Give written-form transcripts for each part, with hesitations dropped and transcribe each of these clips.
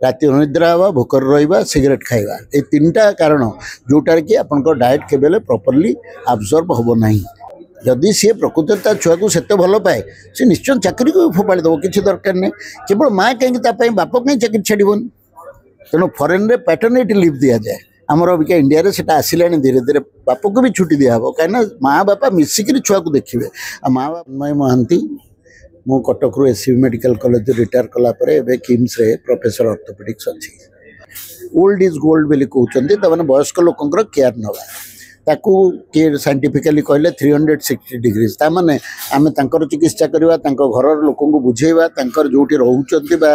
राति अनिद्रा हवा भोकर रहा सिगरेट खाइबा ये तीनटा कारण जोटार कि आप डाएट केबेले प्रॉपर्ली अब्जॉर्ब हम ना जदि सी प्रकृति छुआ को सेते भल पाए सी निश्चय चाकरी को फोपाड़ी देव किसी दरकार नहीं केवल माँ कहीं बाप कहीं चाकरी छाड़बनी तेणु फरेन रे पैटर्निटी लीव दि जाए आमर अबिका इंडिया रे सेटा आसिलानी धीरे धीरे बाप को भी छुट्टी दिहब कहीं माँ बापा मिसिक छुआ को देखिए माँ बाप महांती मु कटक रु एससीबी मेडिकल कॉलेज रिटायर कलापर एवं किम्स रे प्रोफेसर ऑर्थोपेडिक्स अच्छी ओल्ड इज गोल्ड बोली कहते तमाने वयस्क लोकंर केयर नवा ताकू किए साइंटिफिकली कहले 360 डिग्रीज तामाने आमे तांकर चिकित्सा करवा घर लोक बुझेवा तांकर जोटी रहउचंती बा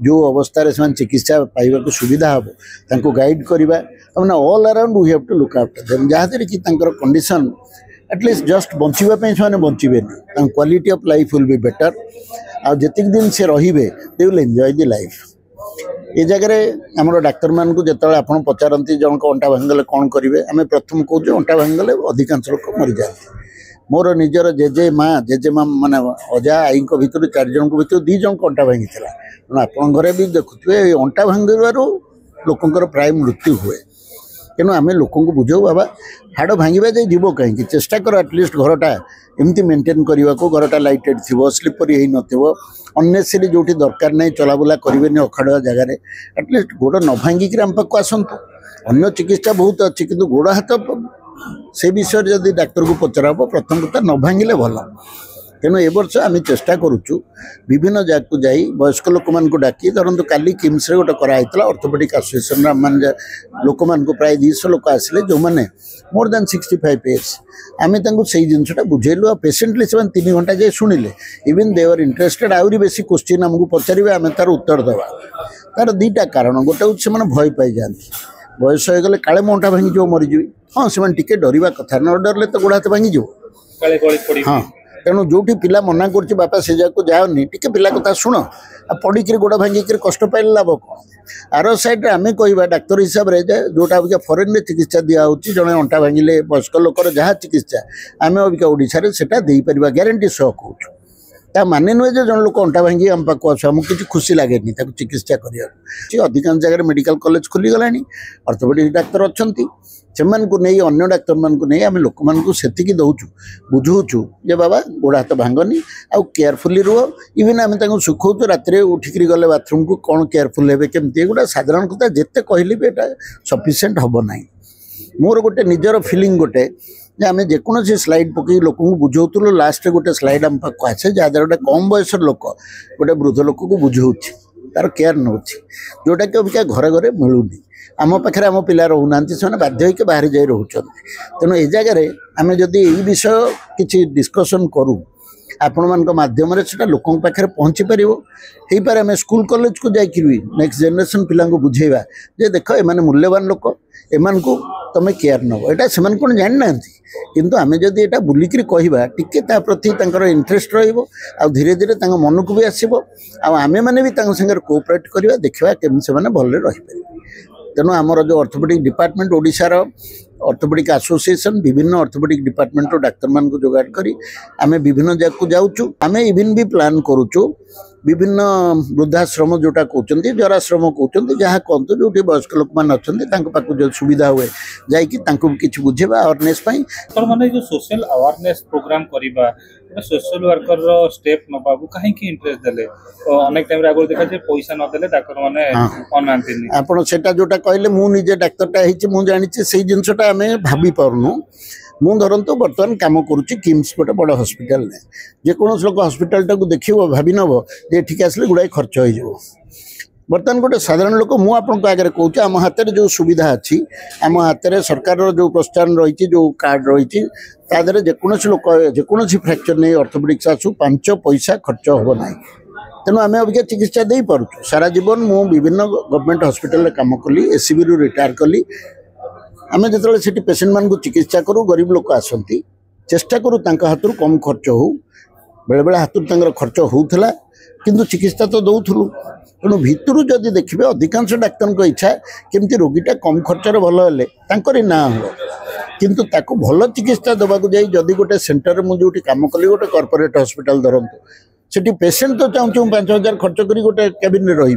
जो अवस्था रे समान चिकित्सा पाइबा को सुविधा हम तांको गाइड करवा तमाने all around we have to look after them जहाँ कि तांकर कंडीशन एटलिस्ट जस्ट बचापी से बचे quality of life will be better आ जितक दिन से रे they will enjoy the life ये जगह आम डाक्तर मान को जो आप पचारती जनक अंटा भांगले कौन करेंगे आम प्रथम कहूँ अंटा भांगले अधिकांश लोक मरी जाते मोर निजर जेजे माँ माने अजा आई भर 4 जन भर 2 जन अंटा भांगी तेणु आप घरे भी देखुए अंटा भांगू लोकंर प्राय मृत्यु हुए तेणु आम लोक बुझाऊ बाबा हाड़ भांगा जाए जीव कहीं चेष्टा कर एटलिस्ट घरटा एमती मेंटेन करने को घरटा लाइटेड थी स्लीपरी हो ननेसेसरी जो दरकार नहीं चलाबुला करेंगे अखाड़ुआ जगार एटलिस्ट गोड़ न भांगिक आम पाक आसतु अन्य चिकित्सा बहुत अच्छी किंतु गोड़ हाथ से विषय जब डाक्तर को पचरा प्रथम कथा न भांगिले भल तेणु ए वर्ष आम चेष्टा करुचु विभिन्न जगह को जाई वयस्क लोक मान को डाकी धरतु काली किम्स रे गोटे कराइला ऑर्थोपेडिक एसोसिएशन मान लोक मान को प्राय 200 लोक आसिले जो मैंने मोर देन 65 इयर्स आम से जिनटा बुझेलु आ पेसेंटली से 3 घंटा जाए शुणिले इवन दे आर इंटरेस्टेड आहरी बेसी क्वेश्चन आमको पचारे आम तार उत्तर देवा तार 2टा कारण गोटे हूँ से भय पाई जाती बयस हो गले काले मोटा भांगी जो मरीजी हाँ से टे डरवा कथा न डरले तो गोड़ हाथ भांगी हाँ तेणु जो पिला मना कर बापा से जाको जाओनी टे पिला कथा शुण आ पड़ी गोड़ भांगिक कष्ट पाइले लाभ कौन आर साइड आम कह डाक्तर हिसाब से जोटा अबिका फरेन में चिकित्सा दिखाऊँ जड़े अंटा भांगिले वयस्क लोकर जहाँ चिकित्सा आम अबिका ओडिशा रे सेटा दे पारिबा ग्यारंटी सह कहूँ ता माने नुहे जो जन लोक अंटा भांगी आम पाक आस आमको किसी खुशी लगे चिकित्सा करने अधिकांश जगह मेडिकल कॉलेज खोली गला ऑर्थोपेडिक डाक्तर अच्छा से अन्य डाक्तर मान को नहीं आम लोक मानू से दौचु बुझाऊँ जे बाबा गोड़ हाथ भांगनी आउ केयरफुली रुह इवन आम सुखौचु रात उठिक गले बाथरूम को कौन केयरफुल हे केमती गोटे साधारण कथा जिते कहले भी एटा सफिशिएंट हम ना मोर गोटे निजर फिलिंग गोटे आम जेकोसी स्लाइड पकई लोक बुझाऊँ लास्ट गोटे स्लाइड आम पाक आसे जहाँ गोटे कम बयस लोक गोटे वृद्ध लोक को बुझाऊँ तार केयर नौ जोटा कि अबिका घरे घरे मिलूनी आम पाखे आम पिला रोना से बाध्य होकर बाहर जाए रोचे तेणु ये जगह आम जदि यही विषय किसी डिस्कसन करूँ आपण मान मध्यम लोकों पाखे पहुँची पार हो पारे आम स्कूल कॉलेज को जाकि नेक्स्ट जेनेरेशन पिला बुझेवा जे देख एम मूल्यवान लोक एम को तुम केयर नब यहाँ से कौन जानी ना किंतु आम जदि यहाँ बुलिक कहवा टिके प्रति इंटरेस्ट रहा धीरे धीरे मन को भी आसो आम मैंने भी सागर कोऑपरेट करवा देखा केमी से भल रहीपर तेणु आमर जो ऑर्थोपेडिक डिपार्टमेंट ओडिशार ऑर्थोपेडिक एसोसिएशन विभिन्न ऑर्थोपेडिक डिपार्टमेंट डाक्तर मान को जोगाड़ करी आम विभिन्न जगह को जाऊँ आम इवन भी प्लान करुचु विभिन्न वृद्धाश्रम जोटा कहते जराश्रम कहते जहाँ कहते जो वयस्क लोक मैंने अच्छा जो सुविधा हुए जाकि किसी बुझेगा अवेयरनेस मैंने जो सोशल अवेयरनेस प्रोग्राम करवा सोशल वर्कर स्टेप नवा कहीं इंटरेस्ट देले अनेक टाइम आगे देखा पैसा नदेले डाक्तर माने अनांती आपण सेटा जोटा कहले मु निजे डाक्तरटा हिची मु जानिछि सेही जिंसटा आमे भाबी पारनु मु धरंतु बर्तमान काम करुच्ची किम्स गोटे बड़ हस्पिटाल ने जेकोसी लोक हस्पिटाल टाक देखो भावी नब जे ठीक आसले गुड़ाई खर्च हो बर्तमान गोटे साधारण लोक मु आपन आगे कहूँ आम हाथ में जो सुविधा अच्छी आम हाथ में सरकार जो प्रोत्साहन रही जो कार्ड रही तादे जेकोसी लोक जेकोसी फ्रैक्चर नहीं ऑर्थोपेडिक्स आसू 5 पैसा खर्च हम ना तेणु आम अबिका चिकित्सा दे पारुछु सारा जीवन मु विभिन्न गवर्नमेंट हॉस्पिटल रे काम कली एससीबी रु रिटायर कली आम जो पेसेंट मान को चिकित्सा करूँ गरीब लोक आसती चेष्टा करूँ हाथ कम खर्च हो बेले बेले हाथ खर्च होता किंतु चिकित्सा तो दौलू तेणु भितर जदि देखिए अधिकांश डाक्तर इच्छा केमती रोगीटा कम खर्चर भल हेले ना हो किंतु ताको भल चिकित्सा देवाक जाई जदि गोटे सेंटर मुझे काम कली गोटे कॉर्पोरेट हॉस्पिटल धरतु से पेसेंट तो चाहूँ 5,000 खर्च कर गोटे कैबिन रे रही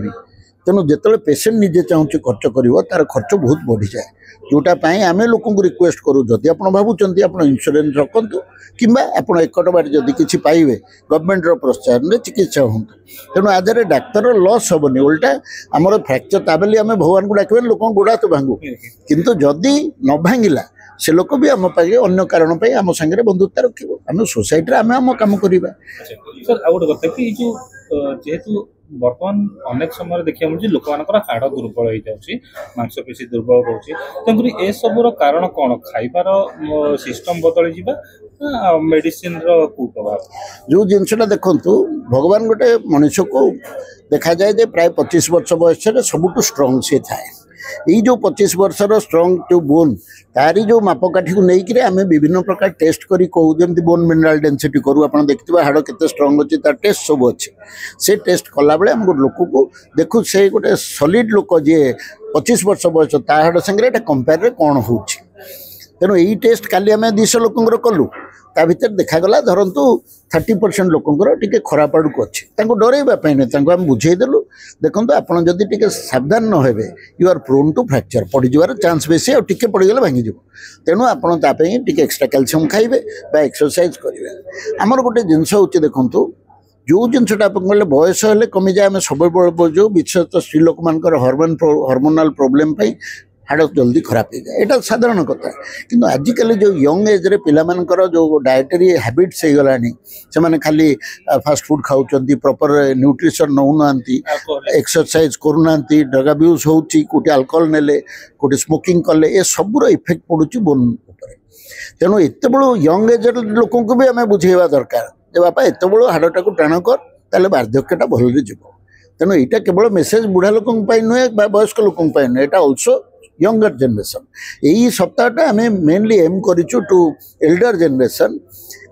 तेणु जो पेसेंट निजे चाहूँ खर्च कर तार खर्च बहुत बढ़ी जाए जोटापाई आम लोक रिक्वेस्ट करूँ जदि आप भावुं आप इंश्योरेंस रखु कि आप एकट बाट जदि किसी पाइबे गवर्नमेंट प्रोत्साहन चिकित्सा हूँ तेणु आधार डाक्तर लॉस हेनी उल्टा आमर फ्रैक्चर ताबली आम भगवान को डाक लोक गोड़ा तो भांगू किंतु जदि न भांगिला से लोक भी आम पाखे अन्य कारण आम सागर बंधुता रखिए आम सोसाइटी आम आम कम करवा सर आ गोटे कथा कि जो जेहेतु बर्तमान अनेक समय देखा मिलूँ लोक मान हाड़ दुर्बल हो जाऊँगी मांसपेशी दुर्बल रोचे तेणुक ए सबूर कारण कौन खाइबार सिस्टम बदली जावा मेडिसिन कुप्रभाव जो जिनसा देखु भगवान गोटे मनुष्य को देखा जाए प्राय 25 वर्ष बयस सबुठ स्ट्रंग सी थाए यही जो 25 वर्षर स्ट्रंग जो बोन तारी जो मापकाठी को लेकिन आम विभिन्न प्रकार टेस्ट करी कहूँ जमी बोन मिनराल डेनसीटी करूँ आप देखिए हाड़ के स्ट्रंग अच्छी तार टेस्ट सब अच्छे से टेस्ट कला बेले आम लोक को देखु से गोटे सॉलिड लोक जी 25 वर्ष बयस ता हाड़ सागर कंपेयर कौन हो तेणु यही टेस्ट काली आम 200 लोक कलु ता भर देखागला धरतु 30% लोकंर टिके खराब आड़ को अच्छे डरवाई नहीं आम बुझेदेलु देखो आपड़ जदि टिके सावधान न हेबे you are prone to fracture पड़ीजार चांस बेसी और टिके पड़गले भांगी तेणु आपड़ टिके एक्सट्रा कैल्शियम खाइबे एक्सरसाइज करेंगे आमर गोटे जिनस हूँ देखु जो जिनसा आप बयस हेल्ले कमी जाए आम सब जो विशेषतः स्त्री लोक मान हार्मोनाल प्रोब्लेम हाड़ जल्दी खराब हो जाए यहाँ साधारण कथा किंतु आजिकल जो यंग एज रे पिला मानकर जो डायटेरी हैबिट्स हो गलानी से माने खाली फास्ट फूड खाऊँ प्रॉपर न्यूट्रिशन नौना एक्सरसाइज करूना ड्रग अब्यूज होटी अल्कोहल नेले कोटी स्मोकिंग कले ये सबूर इफेक्ट पड़ुची बोन उपर तेणु एत बड़ो यंग एज लोक भी आम बुझेवा दरकार जे बापा एत बड़ो हाड़टा को टाण कर ताले वार्धक्यटा भल जीव तेणु यहाँ केवल मेसेज बुढ़ा लोक नुहे वयस्क लोक नुहे यहाँ अल्सो यंगर जेनरेशन यही सप्ताहटा आम मेनली एम करूँ टू एल्डर जेनरेशन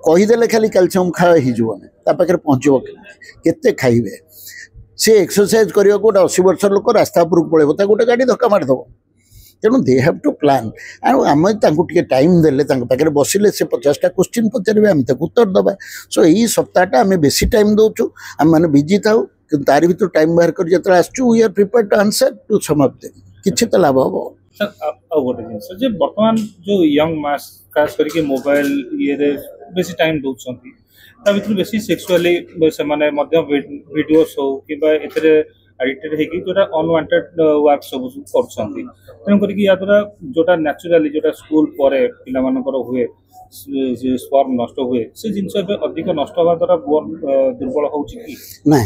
कहीदेले खाली कैल्शियम खाई पाखे पहुँचब केते खाइबे से एक्सरसाइज करने गोटे 80 वर्ष लोक रास्ता उपरक पड़े गोटे गाड़ी धक्का मारिदेव तेणु दे हैव टू प्लान आम टे टाइम देले पाखे बसिले से 50टा क्वेश्चन पचारे आम उत्तर दबा सो यही सप्ताहटा आम बेसी टाइम दौचु आम मैंने बिजी था कि तार भर टाइम बाहर कर जो आसचु we are prepare to answer to some of them किछि तो लाभ हम सर गोटे जिन बर्तमान जो यंग मास खास करके मोबाइल ये बेसी टाइम दौरान ता भर बेसी सेक्सुअली से वीडियोस हो कि एडिक्टेड होगी जोटा अनवांटेड वर्क सब कर या द्वारा जोटा नेचुराली जोटा स्कूल पर पिला हुए स्पर्म नष्ट हुए से जिनस अधिक नष्ट हवा द्वारा दुर्बल हो ना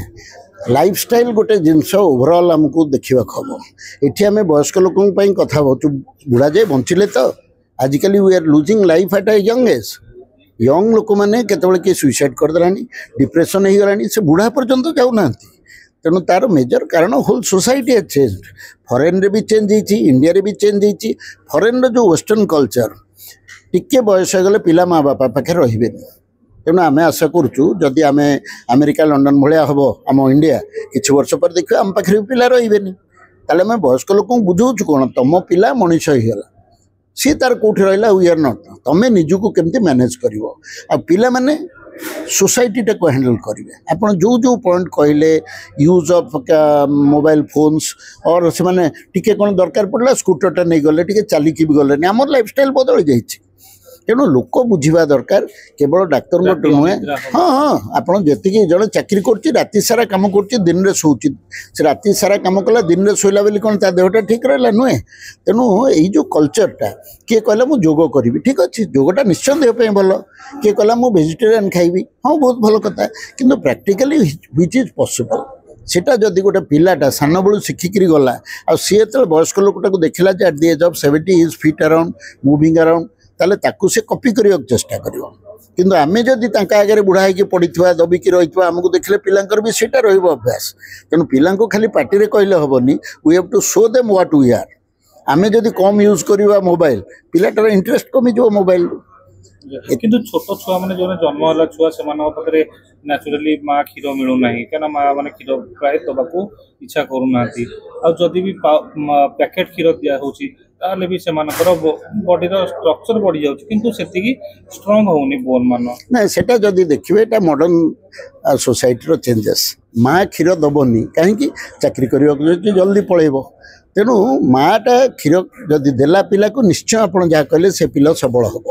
लाइफस्टाइल गोटे जिनस ओवरऑल आमको देखा हम ये आम वयस्क लोक कथा बुढ़ा जाए बंचिले तो आजिकल we are losing life at a young age young लोक मैंने केतबेले किए सुइसाइड करदेलानी डिप्रेशन हो गलानी से बुढ़ा पर्यंत जाऊना तेणु तार मेजर कारण होल सोसाइटी है चेंज फॉरेन रे भी चेंज होती इंडिया रे भी चेंज होती फॉरेन जो वेस्टर्न कल्चर टिके बयस गले पिला माँ बापा पाखे रही तेणु आम आशा करुचु जदि आम अमेरिका लंडन भाया हम आम इंडिया किसी वर्ष पर देखिए आम पाखे भी पिला रही ताले आम वयस्क लोक बुझाऊँ कौन तुम पिला मनीष होगा सी तार कौटी रहा वी आर नट तुम्हें निजक केमती मैनेज कर पिला माने सोसाइटीटा को हैंडल करेंगे आप जो जो पॉइंट कहले यूज ऑफ मोबाइल फोन्स और से माने टिके कौन दरकार पड़ा स्कूटरटा नहीं गले टिके चलिकी भी गले आम लाइफस्टाइल बदल जाइए तेणु लोक बुझा दरकार केवल डाक्तर नुहे हाँ हाँ आपड़ जी जड़े चाकरी कर राति सारा कम कर दिन में शोची से राति सारा कम कला दिन में शोला बोली कौन ता देहटा ठीक रहा नुहे तेणु यही जो कल्चरटा किए कहला मुझे जोग करी ठीक अच्छे जोगटा निश्चय देहपाई भल किए कहला मुझे वेजिटेरियन खाइबी हाँ बहुत भल कथा कि प्राक्टिकली व्हिच इज पॉसिबल सेटा जदि गोटे पिलाटा सान बड़ू शिखिकी गला आ सी जो वयस्क लोकटा को देखला at the age of 70 is fit around moving around ताले ताकू से कॉपी करने चेष्टा करियो किंतु आमे जदि तांका आगे बुढ़ा होगी पड़ीथा दबिकी रही आमको देखले पिलांकर भी सेटा रहिबो अभ्यास तेणु पिलांको खाली पार्टी रे कहले हबनी we have to show them what we are आमे जदि कम यूज करवा मोबाइल पिलाटार इंटरेस्ट कमी जो मोबाइल किंतु छोट छुआ मैंने जो जन्म है छुआ से पाखे नेचुराली माँ क्षीर मिलूना क्या माँ मैंने क्षीर प्राय दबा इच्छा करूना आदि भी पैकेट क्षीर दिया ताले भी सेमानकर बॉडी रो स्ट्रक्चर बढ़ी जाउछ किंतु सेतिकी स्ट्रांग होउनी बोन मान ना सेटा जदि देखिए एटा मॉडर्न सोसाइटी रो चेंजेस माँ क्षीर दबनी कहीं चाकरी करने जल्दी पलैब तेणु माँटा क्षीर जदि देला पिला को निश्चय आप जहाँ कहले से पिला सबल हम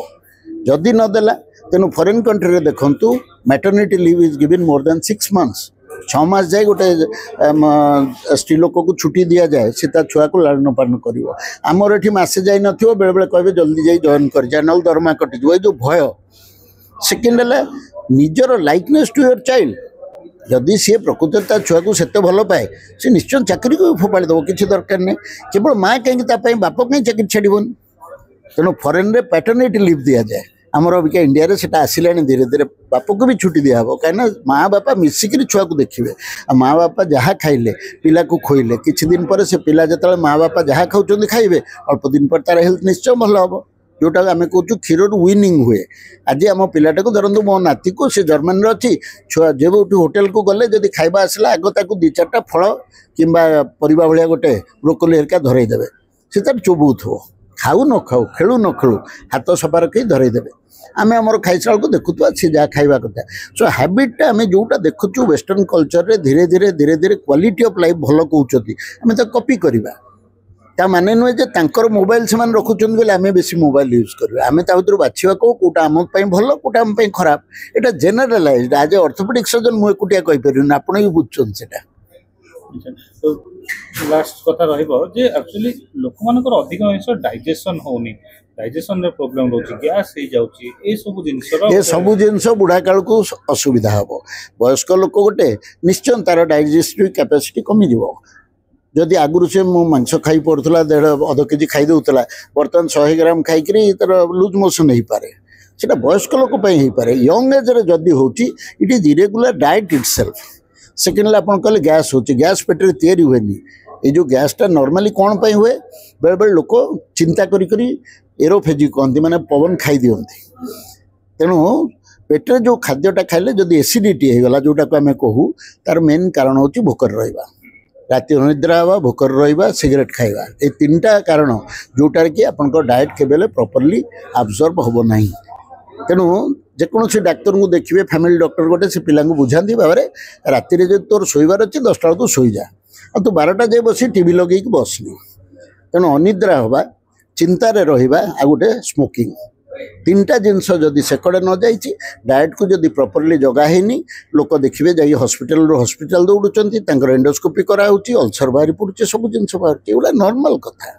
जदि नदेला तेणु फॉरेन कंट्री देखु maternity leave is given more than 6 months 6 मास जाए गोटे स्त्री लोक को छुट्टी दि जाए सी छुआ को लालन पालन कर आमर ये मसे जाई न बेले बेले कहे जल्दी जाई जॉइन कर जा ना दरमा कटिज ये जो भय सेकेंड है निजर लाइकनेस टू योर चाइल्ड जदि सी प्रकृत छुआ को से भल पाए सी निश्चय चाकरी को फोपाड़ी देव किसी दरकार नहीं केवल माँ कहीं बाप कहीं चाकरी छाड़बन तेणु फॉरेन रे पैटर्निटी लीव दि जाए आमर अबिका इंडिया रे सेटा आसिला धीरे धीरे बाप को भी छुट्टी दिहब कहीं माँ बापा मिसिक छुआ को देखिए माँ बापा जहाँ खाइले पिला को खोइले किछि दिन पर से पिला जो माँ बापा जहाँ खाऊँ खाइबे अल्प दिन पर तार हेल्थ निश्चय भल हम जोटा आम कहूँ क्षीर विनिंग हुए आज आम पिलाटा को धरतु मो नाती को सी जर्मनी अच्छी छुआ जो होटेल को गले जब खाइबा आसला आग ताकू 2-4टा फल कि परिबा भाया गोटे ब्रोकोली हेरिका धरईदेवे से तार चोबुथो खाऊ न खाऊ खेलु न खेलु हाथ सफा रखी धरईदेवे आम आमर खाईसा को देखुवा सी जहाँ खाइबा कथा सो हैबिटा आम जोटा देखुचु वेस्टर्न कल्चर रे धीरे धीरे धीरे धीरे क्वालिटी ऑफ लाइफ भल कहते आम तो कॉपी करवा ता माने नुहे जे तांकर मोबाइल से रखुच्च बोले आम बेसी मोबाइल यूज करवा आम भर बाछा कौटा आम भल कौटा आम खराब यहाँ जेनेलाइज आज अर्थोपेडिक सर्जन मुझे एकुटिया कहीपर आप भी बुझुन से लास्ट कथा जे एक्चुअली लोक मानकर अधिकांश डाइजेशन होनी डाइजेशन रे प्रॉब्लम रोची गैस हो जाउची ए सब जिनस बुढ़ा काल को असुविधा हम वयस्क लोक गोटे निश्चय तार डाइजेस्टिव कैपेसिटी कमी जीव जदि आगुरी से मांस खाई पड़ूला 1.5 केजी खाई दूसरा बर्तमान 100 ग्राम खाई तार लुज मोशन हो पाए से वयस्क लोक हो पाए यंग एज जदि होची it is irregular diet itself secondly आप कहले गैस होची गैस पेटे तैयारी हुए ये जो गैसटा नॉर्मली कौन पे हुए बेले बेले लोक चिंता करी एरोफेजी कहते माने पवन खाई दियंती तेणु पेटे जो खाद्यटा खाइले जदि एसिडिटी होगला जोटा को आम कहूँ तार मेन कारण हूँ भोकर रहा राति अनिद्रा हवा भोकर रहा सिगरेट खाइबा ये 3टा कारण जोटार कि आप डाएट केबेले प्रॉपर्ली अब्जॉर्ब हम ना तेणु जेकोसी डाक्तर को देखिए फैमिली डॉक्टर गोटे से पिला बुझाती भाव में राति जो तोर शोबार अच्छे 10टा बेलू शोई जा आ तू 12टा जाए बस टीवी लगे बसनी तेणु अनिद्रा हवा चिंतार रहा आ गोटे स्मोकिंग 3टा जिनस जदि सेकड़े न जाइए डाएट को जदि प्रॉपर्ली जगा है लोक देखिए जा हॉस्पिटल दौड़ुंट एंडोस्कोपी कराऊँच अल्सर बाहरी पड़ुचे सब जिन बाहर एगुड़ा नॉर्मल कथा।